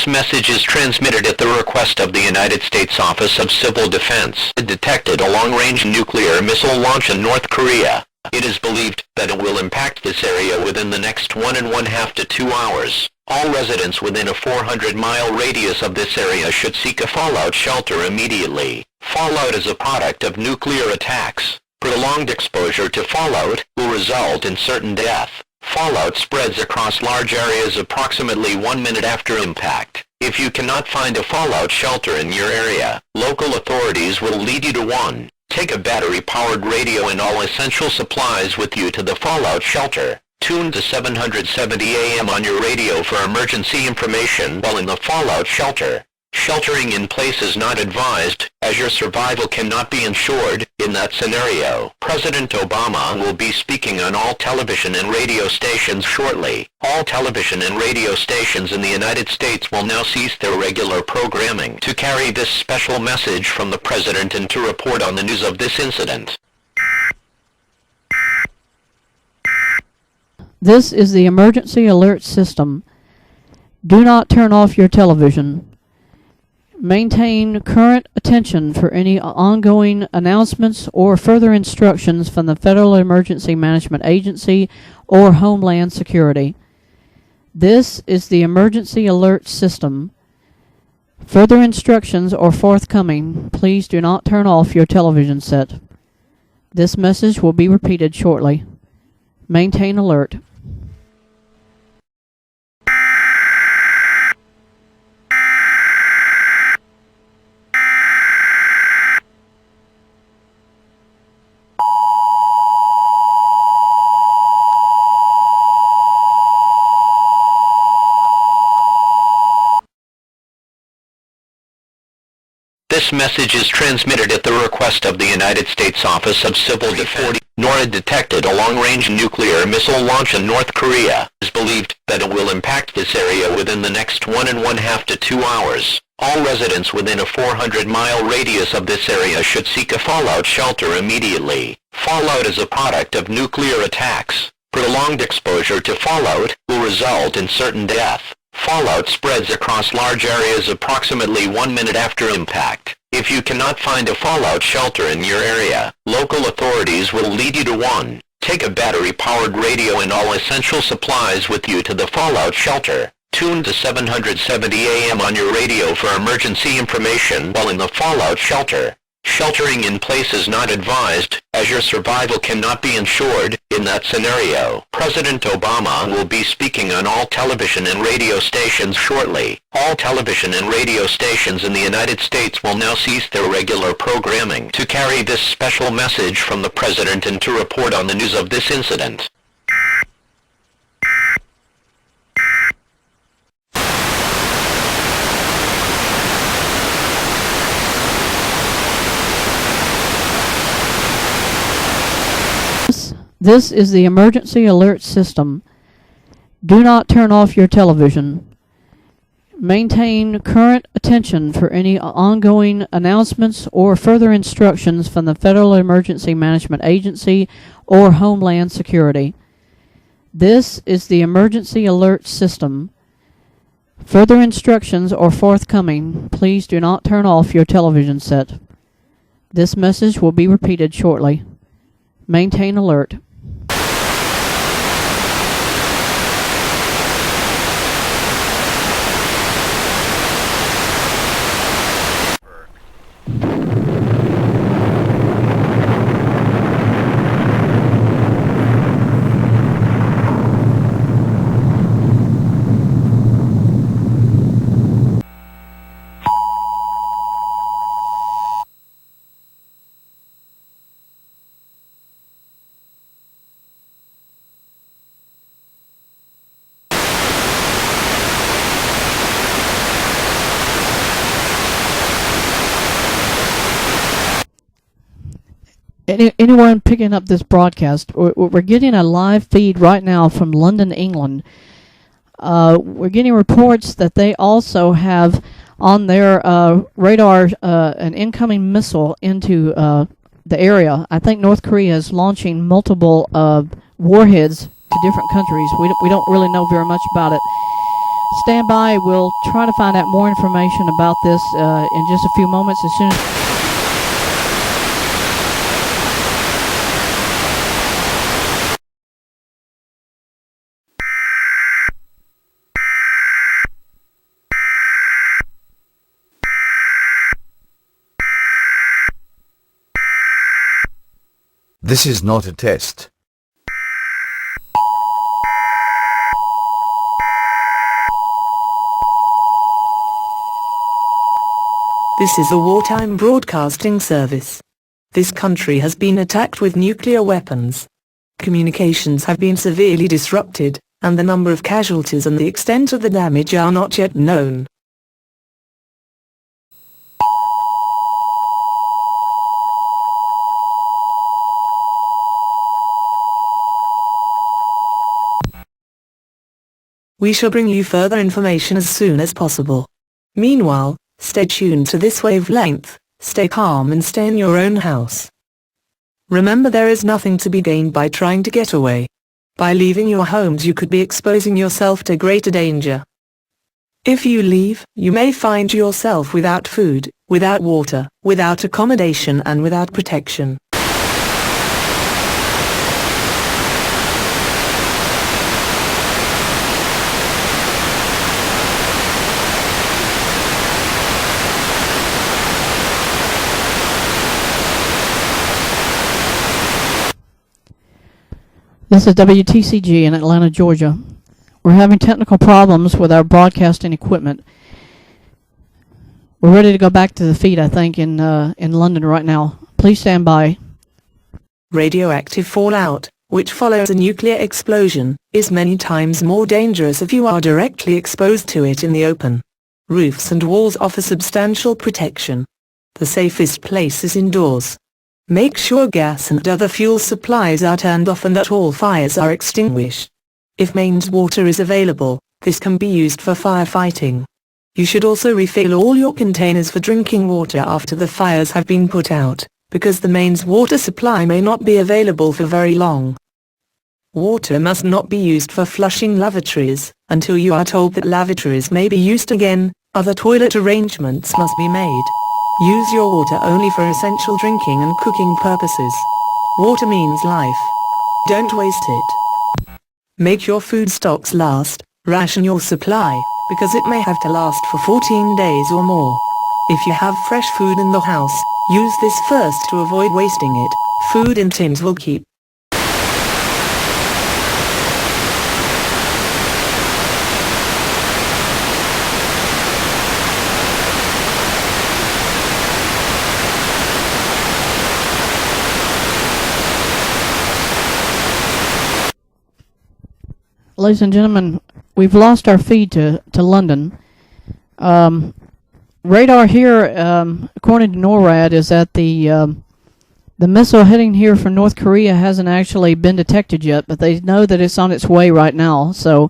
This message is transmitted at the request of the United States Office of Civil Defense. It detected a long-range nuclear missile launch in North Korea. It is believed that it will impact this area within the next 1.5 to 2 hours. All residents within a 400-mile radius of this area should seek a fallout shelter immediately. Fallout is a product of nuclear attacks. Prolonged exposure to fallout will result in certain death. Fallout spreads across large areas approximately 1 minute after impact. If you cannot find a fallout shelter in your area, local authorities will lead you to one. Take a battery-powered radio and all essential supplies with you to the fallout shelter. Tune to 770 AM on your radio for emergency information while in the fallout shelter. Sheltering in place is not advised, as your survival cannot be ensured. In that scenario, President Obama will be speaking on all television and radio stations shortly. All television and radio stations in the United States will now cease their regular programming to carry this special message from the President and to report on the news of this incident. This is the emergency alert system. Do not turn off your television. Maintain current attention for any ongoing announcements or further instructions from the Federal Emergency Management Agency or Homeland Security. This is the emergency alert system. Further instructions are forthcoming. Please do not turn off your television set. This message will be repeated shortly. Maintain alert. This message is transmitted at the request of the United States Office of Civil Defense. NORAD detected a long-range nuclear missile launch in North Korea. It is believed that it will impact this area within the next 1.5 to 2 hours. All residents within a 400-mile radius of this area should seek a fallout shelter immediately. Fallout is a product of nuclear attacks. Prolonged exposure to fallout will result in certain death. Fallout spreads across large areas approximately 1 minute after impact. If you cannot find a fallout shelter in your area, local authorities will lead you to one. Take a battery-powered radio and all essential supplies with you to the fallout shelter. Tune to 770 AM on your radio for emergency information while in the fallout shelter. Sheltering in place is not advised, as your survival cannot be ensured. In that scenario, President Obama will be speaking on all television and radio stations shortly. All television and radio stations in the United States will now cease their regular programming to carry this special message from the President and to report on the news of this incident. This is the emergency alert system. Do not turn off your television. Maintain current attention for any ongoing announcements or further instructions from the Federal Emergency Management Agency or Homeland Security. This is the emergency alert system. Further instructions are forthcoming. Please do not turn off your television set. This message will be repeated shortly. Maintain alert. Anyone picking up this broadcast, we're getting a live feed right now from London, England. We're getting reports that they also have on their radar an incoming missile into the area. I think North Korea is launching multiple warheads to different countries. We don't really know very much about it. Stand by. We'll try to find out more information about this in just a few moments as soon as... This is not a test. This is a wartime broadcasting service. This country has been attacked with nuclear weapons. Communications have been severely disrupted, and the number of casualties and the extent of the damage are not yet known. We shall bring you further information as soon as possible. Meanwhile, stay tuned to this wavelength, stay calm and stay in your own house. Remember, there is nothing to be gained by trying to get away. By leaving your homes you could be exposing yourself to greater danger. If you leave, you may find yourself without food, without water, without accommodation and without protection. This is WTCG in Atlanta, Georgia. We're having technical problems with our broadcasting equipment. We're ready to go back to the feed, I think, in London right now. Please stand by. Radioactive fallout, which follows a nuclear explosion, is many times more dangerous if you are directly exposed to it in the open. Roofs and walls offer substantial protection. The safest place is indoors. Make sure gas and other fuel supplies are turned off and that all fires are extinguished. If mains water is available, this can be used for firefighting. You should also refill all your containers for drinking water after the fires have been put out, because the mains water supply may not be available for very long. Water must not be used for flushing lavatories, until you are told that lavatories may be used again. Other toilet arrangements must be made. Use your water only for essential drinking and cooking purposes. Water means life. Don't waste it. Make your food stocks last, ration your supply, because it may have to last for 14 days or more. If you have fresh food in the house, use this first to avoid wasting it. Food in tins will keep. Ladies and gentlemen, we've lost our feed to London. Radar here, according to NORAD, is that the missile heading here from North Korea hasn't actually been detected yet, but they know that it's on its way right now. So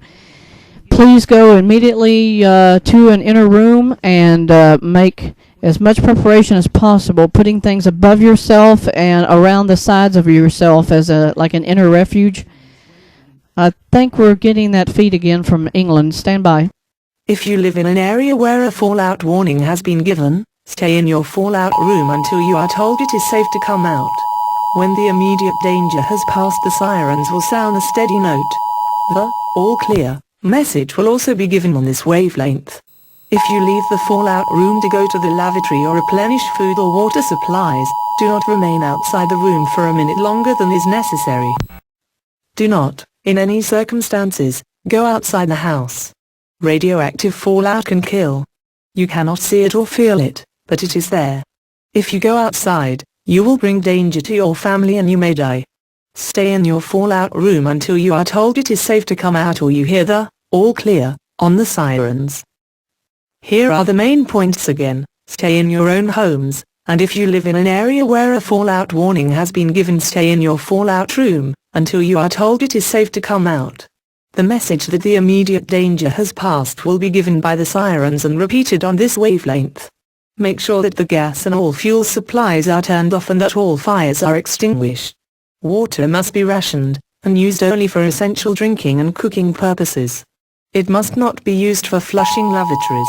please go immediately to an inner room and make as much preparation as possible, putting things above yourself and around the sides of yourself as like an inner refuge. I think we're getting that feed again from England. Stand by. If you live in an area where a fallout warning has been given, stay in your fallout room until you are told it is safe to come out. When the immediate danger has passed, the sirens will sound a steady note. The "all clear" message will also be given on this wavelength. If you leave the fallout room to go to the lavatory or replenish food or water supplies, do not remain outside the room for a minute longer than is necessary. Do not, in any circumstances, go outside the house. Radioactive fallout can kill. You cannot see it or feel it, but it is there. If you go outside, you will bring danger to your family and you may die. Stay in your fallout room until you are told it is safe to come out or you hear the "all clear" on the sirens. Here are the main points again. Stay in your own homes, and if you live in an area where a fallout warning has been given, stay in your fallout room until you are told it is safe to come out. The message that the immediate danger has passed will be given by the sirens and repeated on this wavelength. Make sure that the gas and all fuel supplies are turned off and that all fires are extinguished. Water must be rationed, and used only for essential drinking and cooking purposes. It must not be used for flushing lavatories.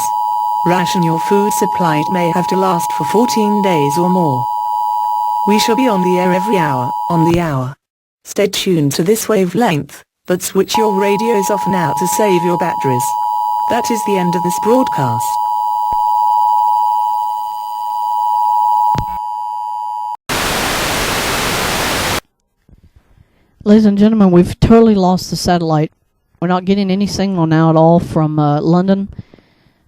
Ration your food supply. It may have to last for 14 days or more. We shall be on the air every hour, on the hour. Stay tuned to this wavelength, but switch your radios off now to save your batteries. That is the end of this broadcast. Ladies and gentlemen, we've totally lost the satellite. We're not getting any signal now at all from London.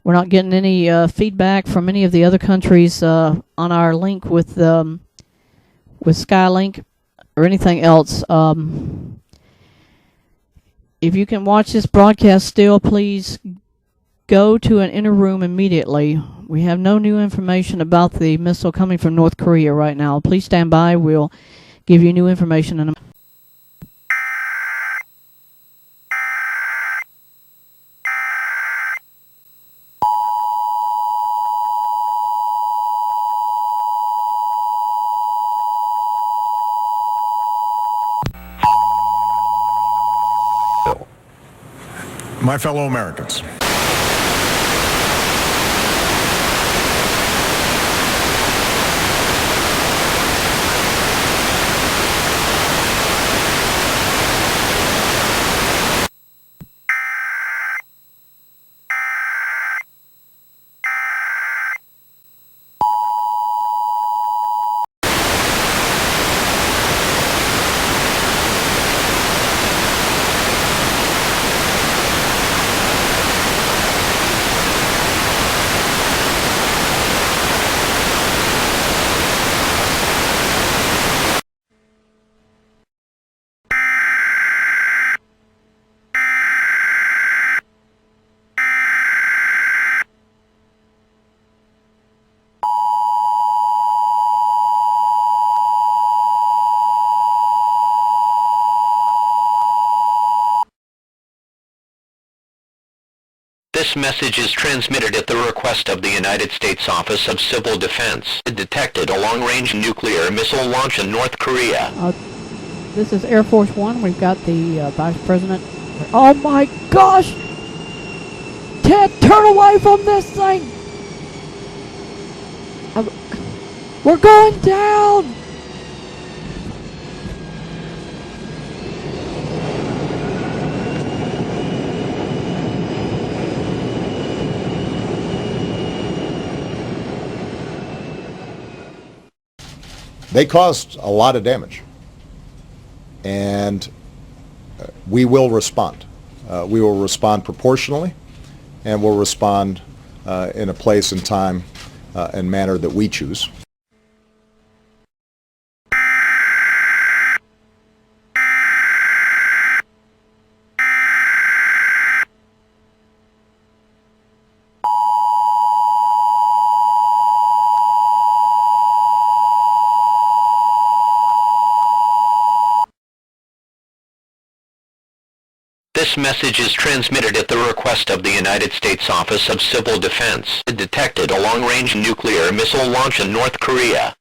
We're not getting any feedback from any of the other countries on our link with Skylink or anything else. If you can watch this broadcast still, please go to an inner room immediately. We have no new information about the missile coming from North Korea right now. Please stand by. We'll give you new information in a My fellow Americans, This message is transmitted at the request of the United States Office of Civil Defense. It detected a long-range nuclear missile launch in North Korea. This is Air Force One. We've got the Vice President. Oh my gosh! Ted, turn away from this thing! We're going down! they caused a lot of damage, and we will respond. We will respond proportionally, and we'll respond in a place and time and manner that we choose. This message is transmitted at the request of the United States Office of Civil Defense. It detected a long-range nuclear missile launch in North Korea.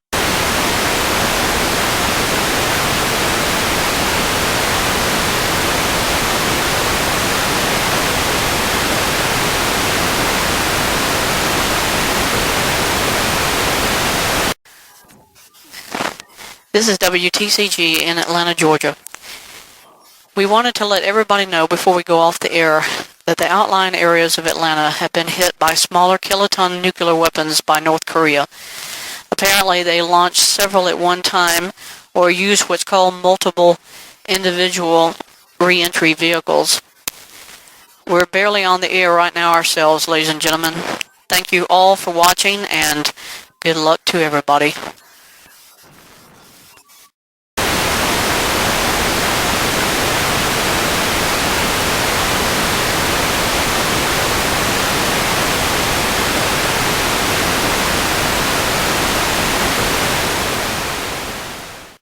This is WTCG in Atlanta, Georgia. We wanted to let everybody know before we go off the air that the outlying areas of Atlanta have been hit by smaller kiloton nuclear weapons by North Korea. Apparently they launched several at one time or used what's called multiple individual re-entry vehicles. We're barely on the air right now ourselves, ladies and gentlemen. Thank you all for watching, and good luck to everybody.